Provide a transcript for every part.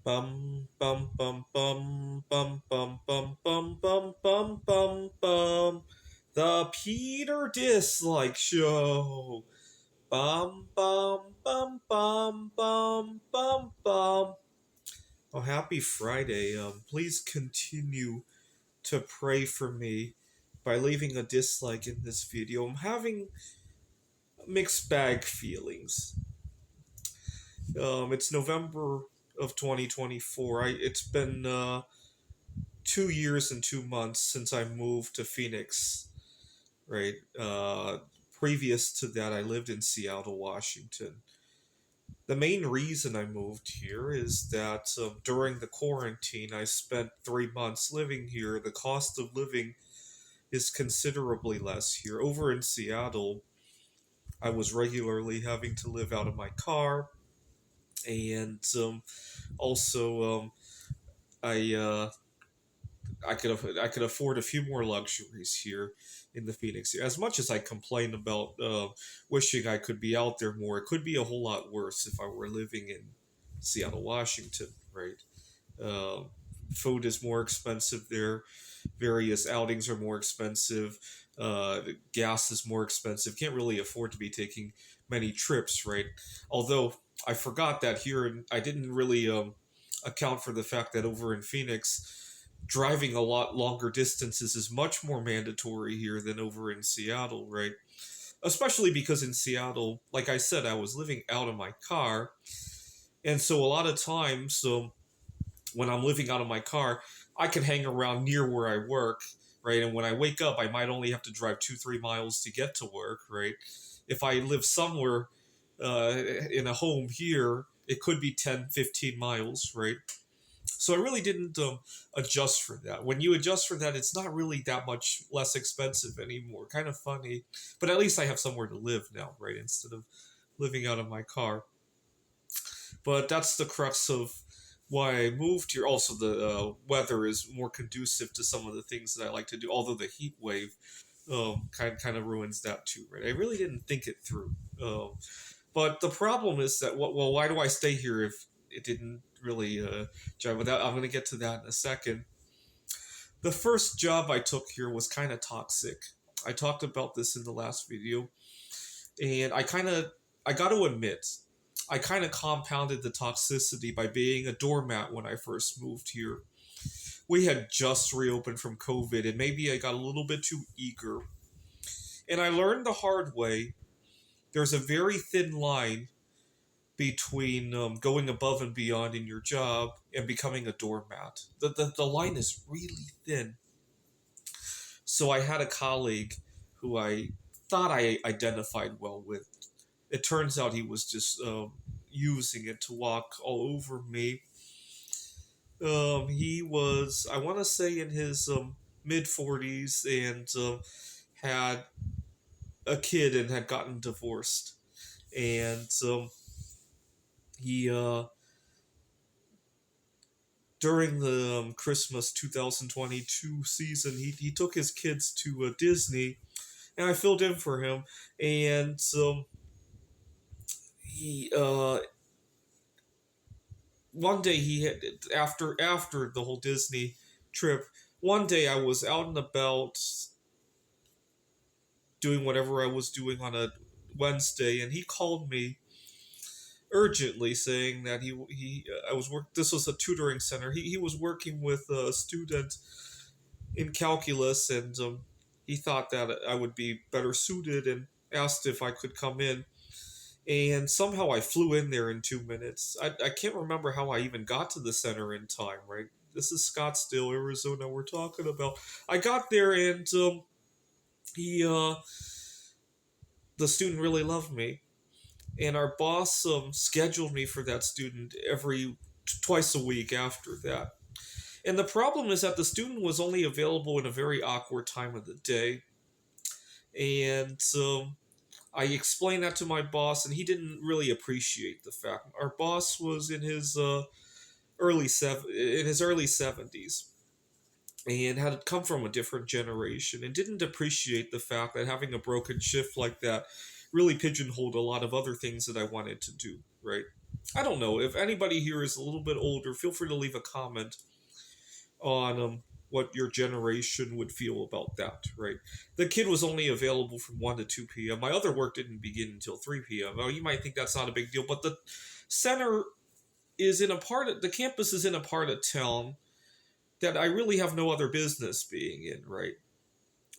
Bum bum bum bum bum bum bum bum bum bum bum bum. The Peter Dislike Show. Bum bum bum bum bum bum bum. Oh, happy Friday. Please continue to pray for me by leaving a dislike in this video. I'm having mixed bag feelings. It's November of 2024. It's been 2 years and 2 months since I moved to Phoenix, right? Previous to that, I lived in Seattle, Washington. The main reason I moved here is that during the quarantine, I spent 3 months living here. The cost of living is considerably less here. Over in Seattle, I was regularly having to live out of my car, and also I I could afford a few more luxuries here in the Phoenix. As much as I complain about wishing I could be out there more, it could be a whole lot worse if I were living in Seattle, Washington. Right? Uh, Food is more expensive there. Various outings are more expensive. Gas is more expensive. Can't really afford to be taking many trips. Right? Although I forgot that here, I didn't really account for the fact that over in Phoenix driving a lot longer distances is much more mandatory here than over in Seattle, right? Especially because in Seattle, like I said, I was living out of my car. And so a lot of times, when I'm living out of my car, I can hang around near where I work, right? And when I wake up, I might only have to drive 2, 3 miles to get to work, right? If I live somewhere in a home here, it could be 10, 15 miles, right? So I really didn't adjust for that. When you adjust for that, it's not really that much less expensive anymore. Kind of funny, but at least I have somewhere to live now, right? Instead of living out of my car. But that's the crux of why I moved here. Also, the weather is more conducive to some of the things that I like to do. Although the heat wave kind of ruins that too, right? I really didn't think it through. But the problem is that well, why do I stay here if it didn't really jive with that? I'm going to get to that in a second. The first job I took here was kind of toxic. I talked about this in the last video, and I got to admit, I kind of compounded the toxicity by being a doormat when I first moved here. We had just reopened from COVID, and maybe I got a little bit too eager. And I learned the hard way there's a very thin line between going above and beyond in your job and becoming a doormat. The line is really thin. So I had a colleague who I thought I identified well with. It turns out he was just using it to walk all over me. He was, I want to say, in his mid 40s and had a kid and had gotten divorced. And he during the Christmas 2022 season, he took his kids to Disney, and I filled in for him. And he one day he had after the whole Disney trip. One day I was out and about doing whatever I was doing on a Wednesday, and he called me urgently saying that he I was work. This was a tutoring center. He was working with a student in calculus, and he thought that I would be better suited, and asked if I could come in. And somehow I flew in there in 2 minutes. I can't remember how I even got to the center in time. Right, this is Scottsdale, Arizona. We're talking about. I got there, and he the student really loved me, and our boss scheduled me for that student twice a week after that. And the problem is that the student was only available in a very awkward time of the day. And I explained that to my boss, and he didn't really appreciate the fact. Our boss was in his early 70s and had come from a different generation and didn't appreciate the fact that having a broken shift like that really pigeonholed a lot of other things that I wanted to do, right? I don't know if anybody here is a little bit older. Feel free to leave a comment on what your generation would feel about that. Right, the kid was only available from 1 to 2 p.m. My other work didn't begin until 3 p.m. Well, you might think that's not a big deal, but the center is in a part of the campus is in a part of town that I really have no other business being in. Right.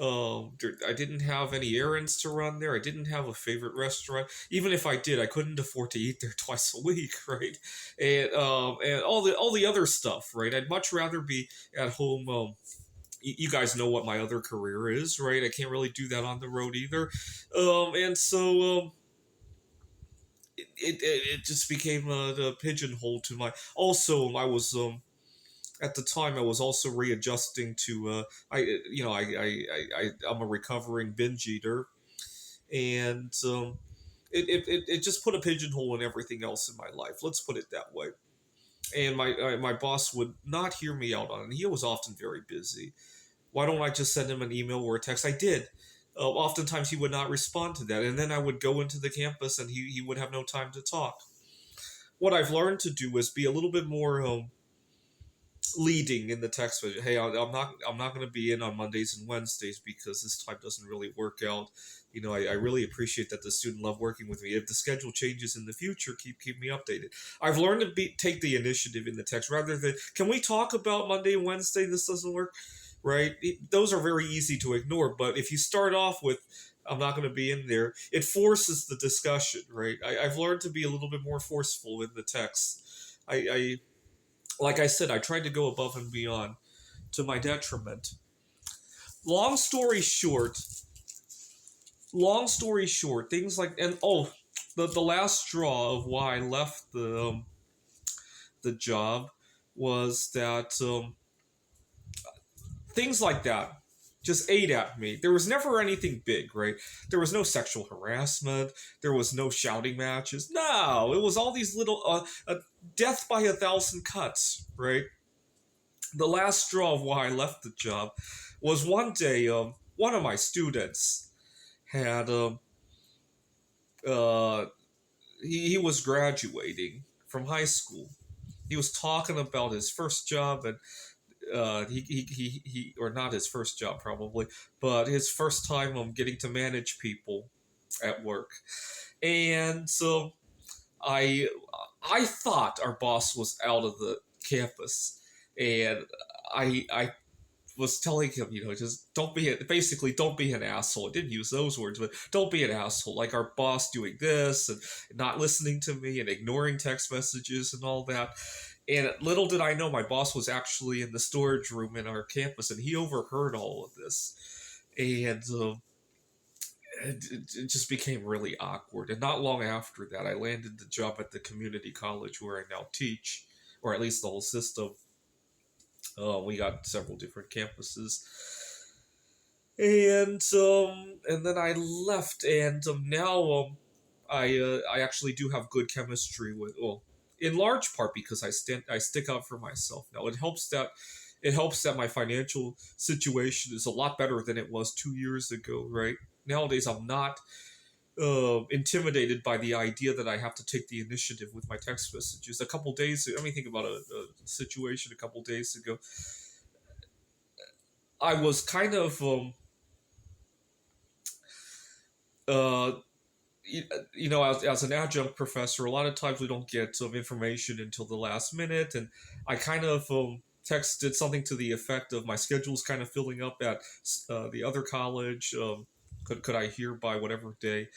I didn't have any errands to run there. I didn't have a favorite restaurant. Even if I did, I couldn't afford to eat there twice a week, right? And all the other stuff, right? I'd much rather be at home. You guys know what my other career is, right? I can't really do that on the road either. And so it just became the pigeonhole to my. Also, I was at the time I was also readjusting to I'm a recovering binge eater, and it just put a pigeonhole in everything else in my life. Let's put it that way. And my boss would not hear me out on it. He was often very busy. Why don't I just send him an email or a text? I did. Oftentimes he would not respond to that, and then I would go into the campus and he would have no time to talk. What I've learned to do is be a little bit more leading in the text message. Hey, I'm not going to be in on Mondays and Wednesdays because this time doesn't really work out. I really appreciate that the student love working with me. If the schedule changes in the future, keep me updated. I've learned to take the initiative in the text rather than, can we talk about Monday and Wednesday? This doesn't work, right? Those are very easy to ignore. But if you start off with, I'm not going to be in there, it forces the discussion, right? I've learned to be a little bit more forceful in the text. I like I said, I tried to go above and beyond to my detriment. Long story short, things like, and the last straw of why I left the job was that things like that just ate at me. There was never anything big, right? There was no sexual harassment. There was no shouting matches. No, it was all these little death by 1,000 cuts, right? The last straw of why I left the job was one day one of my students had uh, he was graduating from high school. He was talking about his first job, and he or not his first job probably, but his first time getting to manage people at work. And so I I thought our boss was out of the campus, and I was telling him, just don't be an asshole. I didn't use those words, but don't be an asshole. Like our boss doing this and not listening to me and ignoring text messages and all that. And little did I know, my boss was actually in the storage room in our campus, and he overheard all of this. And it just became really awkward. And not long after that, I landed the job at the community college where I now teach, or at least the whole system. We got several different campuses, and then I left, and now I actually do have good chemistry with, well, in large part because I stick up for myself now. It helps that my financial situation is a lot better than it was 2 years ago. Right, nowadays I'm not intimidated by the idea that I have to take the initiative with my text messages. A couple days, let me think about a situation a couple days ago. I was kind of uh, as an adjunct professor, a lot of times we don't get some information until the last minute, and I kind of texted something to the effect of, my schedule's kind of filling up at the other college. Could I hear by whatever day?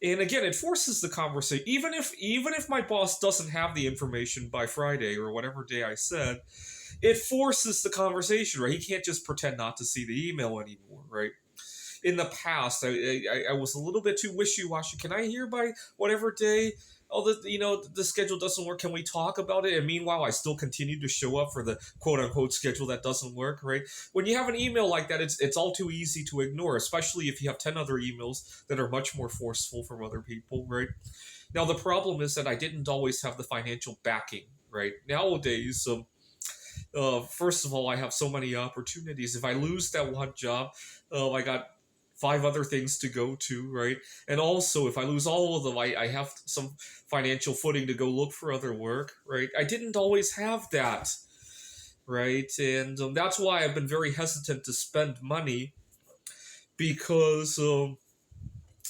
And again, it forces the conversation. Even if my boss doesn't have the information by Friday or whatever day I said, it forces the conversation, right? He can't just pretend not to see the email anymore, right? In the past, I was a little bit too wishy-washy. Can I hear by whatever day? Oh, the schedule doesn't work. Can we talk about it? And meanwhile, I still continue to show up for the quote-unquote schedule that doesn't work, right? When you have an email like that, it's all too easy to ignore, especially if you have 10 other emails that are much more forceful from other people, right? Now, the problem is that I didn't always have the financial backing, right? Nowadays, first of all, I have so many opportunities. If I lose that one job, I got 5 other things to go to, right? And also, if I lose all of them, I have some financial footing to go look for other work, right? I didn't always have that, right? And that's why I've been very hesitant to spend money because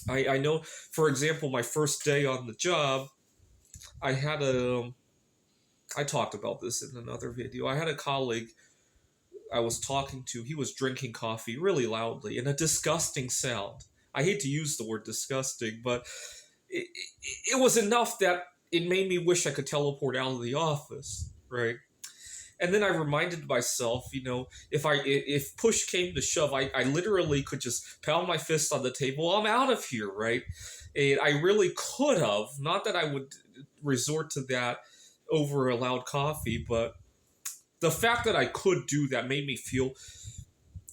I know, for example, my first day on the job, I had I talked about this in another video. I had a colleague I was talking to. He was drinking coffee really loudly in a disgusting sound. I hate to use the word disgusting, but it was enough that it made me wish I could teleport out of the office, right? And then I reminded myself, if push came to shove, I literally could just pound my fist on the table. I'm out of here, right? And I really could have. Not that I would resort to that over a loud coffee, but the fact that I could do that made me feel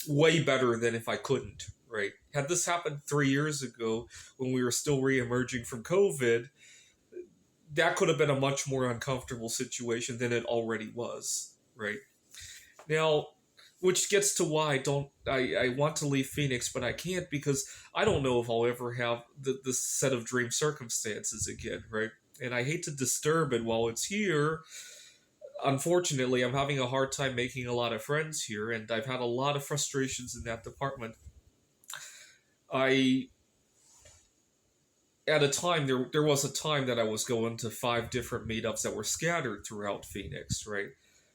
way better than if I couldn't, right? Had this happened 3 years ago when we were still re-emerging from COVID, that could have been a much more uncomfortable situation than it already was, right? Now, which gets to why I want to leave Phoenix, but I can't because I don't know if I'll ever have this set of dream circumstances again, right? And I hate to disturb it while it's here. Unfortunately, I'm having a hard time making a lot of friends here, and I've had a lot of frustrations in that department. At a time, there was a time that I was going to 5 different meetups that were scattered throughout Phoenix, right?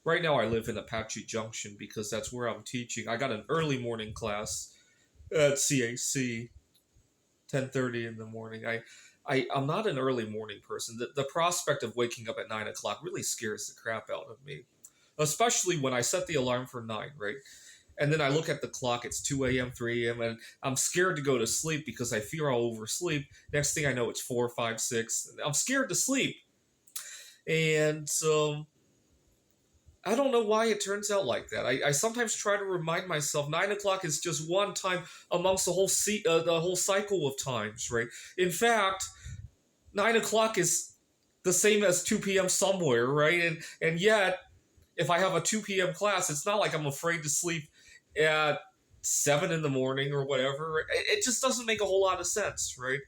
Right now I live in Apache Junction because that's where I'm teaching. I got an early morning class at CAC, 10:30 in the morning. I'm not an early morning person. The prospect of waking up at 9 o'clock really scares the crap out of me, especially when I set the alarm for 9, right? And then I look at the clock, it's 2 a.m., 3 a.m., and I'm scared to go to sleep because I fear I'll oversleep. Next thing I know, it's 4, 5, 6. I'm scared to sleep. And I don't know why it turns out like that. I sometimes try to remind myself 9 o'clock is just one time amongst the whole cycle of times, right? In fact, 9 o'clock is the same as 2 p.m. somewhere, right? And yet, if I have a 2 p.m. class, it's not like I'm afraid to sleep at 7 in the morning or whatever. It just doesn't make a whole lot of sense, right?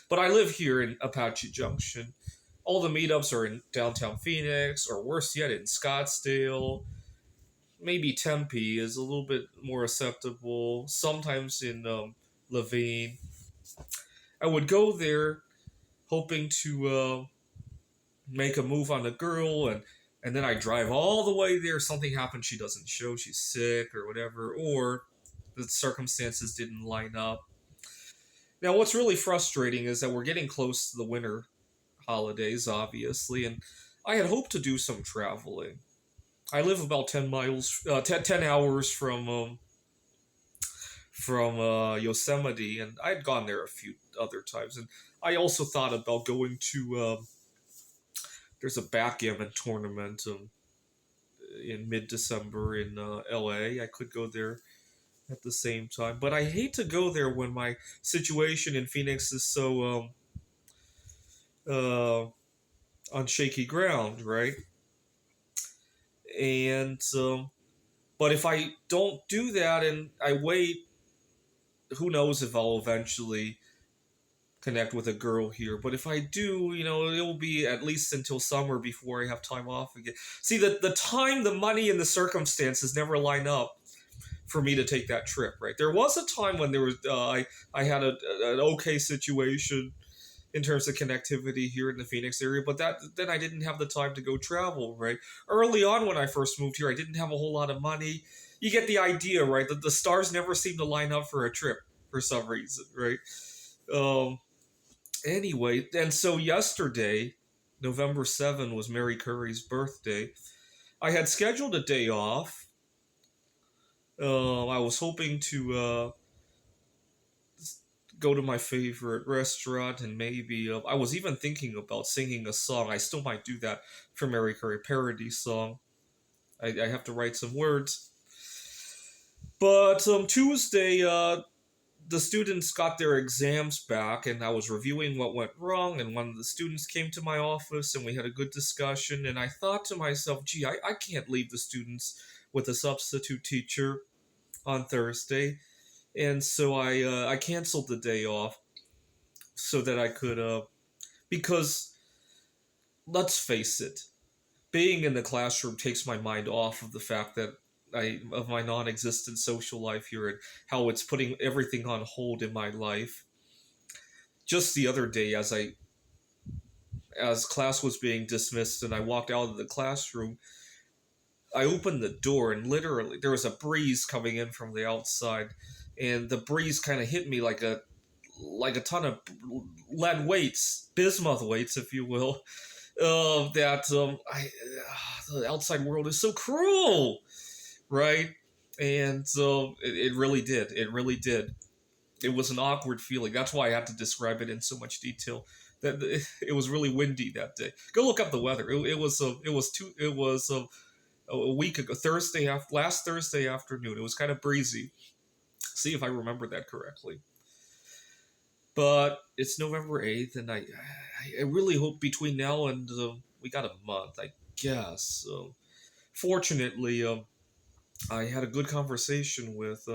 But I live here in Apache Junction. All the meetups are in downtown Phoenix, or worse yet, in Scottsdale. Maybe Tempe is a little bit more acceptable. Sometimes in Levine. I would go there hoping to make a move on a girl, and then I drive all the way there. Something happens, she doesn't show, she's sick or whatever, or the circumstances didn't line up. Now, what's really frustrating is that we're getting close to the winter holidays, obviously, and I had hoped to do some traveling. I live about 10 hours from Yosemite, and I'd gone there a few other times, and I also thought about going to there's a backgammon tournament in mid-December in LA. I could go there at the same time, but I hate to go there when my situation in Phoenix is so on shaky ground, right? And but if I don't do that and I wait, who knows if I'll eventually connect with a girl here. But if I do, it'll be at least until summer before I have time off again. See, the time, the money, and the circumstances never line up for me to take that trip, right? There was a time when there was I had an okay situation in terms of connectivity here in the Phoenix area, but then I didn't have the time to go travel, right? Early on when I first moved here, I didn't have a whole lot of money. You get the idea, right? That the stars never seem to line up for a trip for some reason, right? Anyway, and so yesterday, November 7 was Mary Curry's birthday. I had scheduled a day off. I was hoping to go to my favorite restaurant and maybe I was even thinking about singing a song. I still might do that for Mary Curry, parody song. I have to write some words. But Tuesday, the students got their exams back, and I was reviewing what went wrong, and one of the students came to my office, and we had a good discussion, and I thought to myself, gee, I can't leave the students with a substitute teacher on Thursday. and so I canceled the day off so that I could because let's face it, being in the classroom takes my mind off of the fact that of my non-existent social life here and how it's putting everything on hold in my life. Just the other day, as class was being dismissed and I walked out of the classroom, I opened the door and literally there was a breeze coming in from the outside, and the breeze kind of hit me like a ton of lead weights, bismuth weights, if you will. That the outside world is so cruel, right? And it really did. It really did. It was an awkward feeling. That's why I had to describe it in so much detail. That it was really windy that day. Go look up the weather. It was a week ago, last Thursday afternoon. It was kind of breezy. See if I remember that correctly. But it's November 8th, and I really hope between now and we got a month, I guess. Fortunately, I had a good conversation with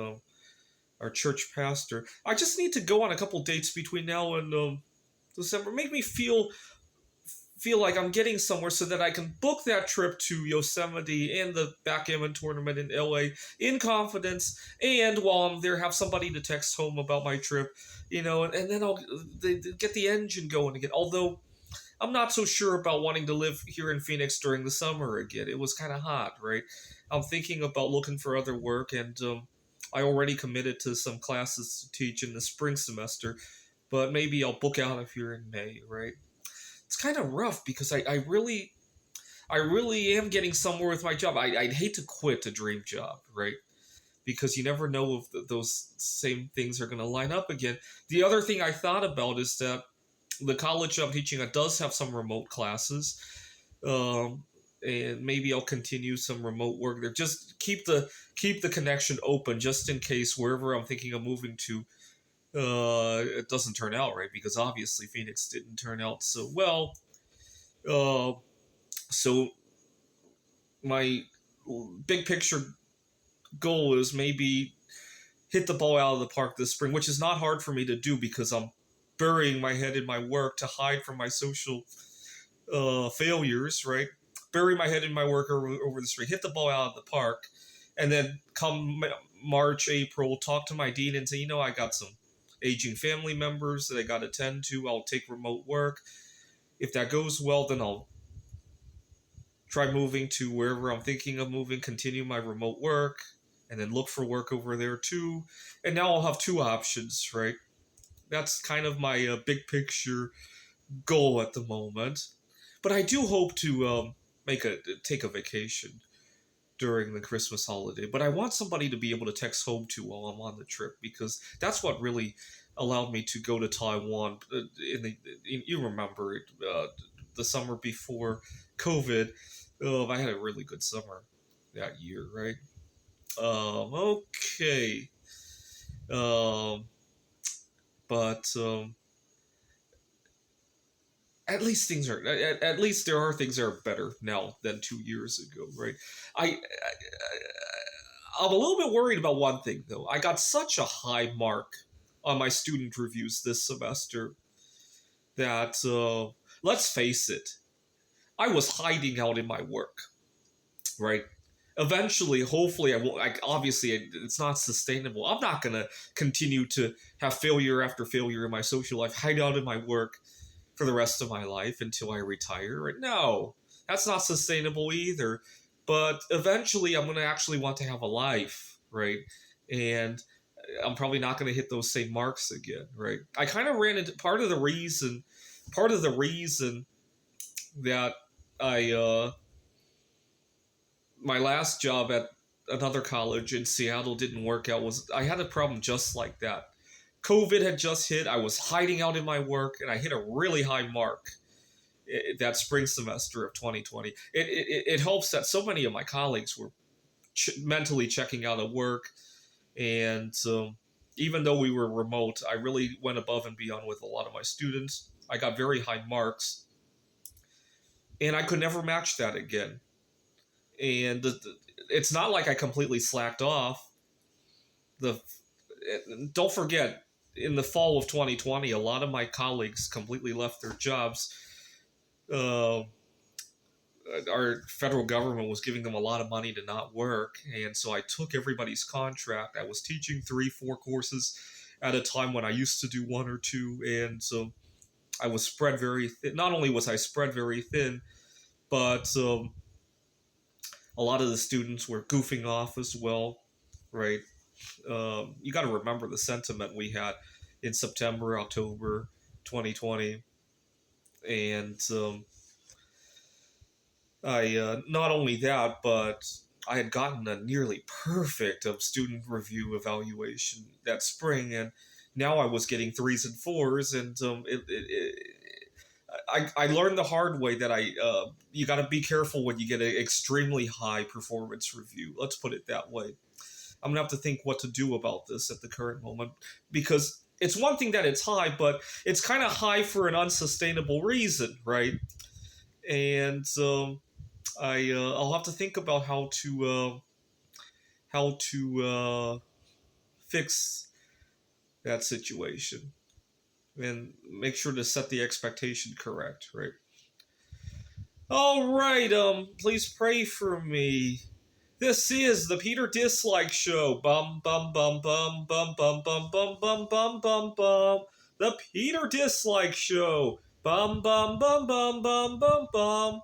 our church pastor. I just need to go on a couple dates between now and December. Make me feel like I'm getting somewhere so that I can book that trip to Yosemite and the backgammon tournament in LA in confidence. And while I'm there, have somebody to text home about my trip, and then I'll get the engine going again. Although I'm not so sure about wanting to live here in Phoenix during the summer again. It was kind of hot, right? I'm thinking about looking for other work, and I already committed to some classes to teach in the spring semester, but maybe I'll book out of here in May, right? It's kind of rough because I really am getting somewhere with my job. I'd hate to quit a dream job, right? Because you never know if those same things are going to line up again. The other thing I thought about is that the college I'm teaching at does have some remote classes, and maybe I'll continue some remote work there. Just keep the connection open, just in case wherever I'm thinking of moving to, it doesn't turn out right, because obviously Phoenix didn't turn out so well. Uh, so my big picture goal is maybe hit the ball out of the park this spring, which is not hard for me to do because I'm burying my head in my work to hide from my social failures, right? Bury my head in my work over the spring, hit the ball out of the park, and then come March, April, talk to my dean and say, I got some aging family members that I got to tend to. I'll take remote work. If that goes well, then I'll try moving to wherever I'm thinking of moving, continue my remote work, and then look for work over there too. And now I'll have two options, right? That's kind of my big picture goal at the moment. But I do hope to take a vacation during the Christmas holiday. But I want somebody to be able to text home to while I'm on the trip, because that's what really allowed me to go to Taiwan. You remember the summer before COVID. I had a really good summer that year, right? Okay. Um, but at least at least there are things that are better now than 2 years ago, right? I'm a little bit worried about one thing though. I got such a high mark on my student reviews this semester that let's face it, I was hiding out in my work, right? Eventually, hopefully, I won't. Obviously, it's not sustainable. I'm not gonna continue to have failure after failure in my social life, hide out in my work for the rest of my life until I retire. Right? No, that's not sustainable either. But eventually, I'm gonna actually want to have a life, right? And I'm probably not gonna hit those same marks again, right? I kind of ran into part of the reason that I my last job at another college in Seattle didn't work out was I had a problem just like that. COVID had just hit. I was hiding out in my work, and I hit a really high mark that spring semester of 2020. It helps that so many of my colleagues were mentally checking out of work, and even though we were remote, I really went above and beyond with a lot of my students. I got very high marks, and I could never match that again. And it's not like I completely slacked off. The don't forget, in the fall of 2020, a lot of my colleagues completely left their jobs. Uh, our federal government was giving them a lot of money to not work, and so I took everybody's contract. I was teaching 3, 4 courses at a time when I used to do 1 or 2, and so I was spread very thin. Not only was I spread very thin, but a lot of the students were goofing off as well, right? You got to remember the sentiment we had in September, October 2020, and I not only that, but I had gotten a nearly perfect student review evaluation that spring, and now I was getting 3s and 4s, and I learned the hard way that you got to be careful when you get an extremely high performance review. Let's put it that way. I'm gonna have to think what to do about this at the current moment, because it's one thing that it's high, but it's kind of high for an unsustainable reason, right? And I'll have to think about how to fix that situation and make sure to set the expectation correct, right? All right, please pray for me. This is the Peter Dislike Show. Bum bum bum bum bum bum bum bum bum bum bum bum. The Peter Dislike Show. Bum bum bum bum bum bum bum.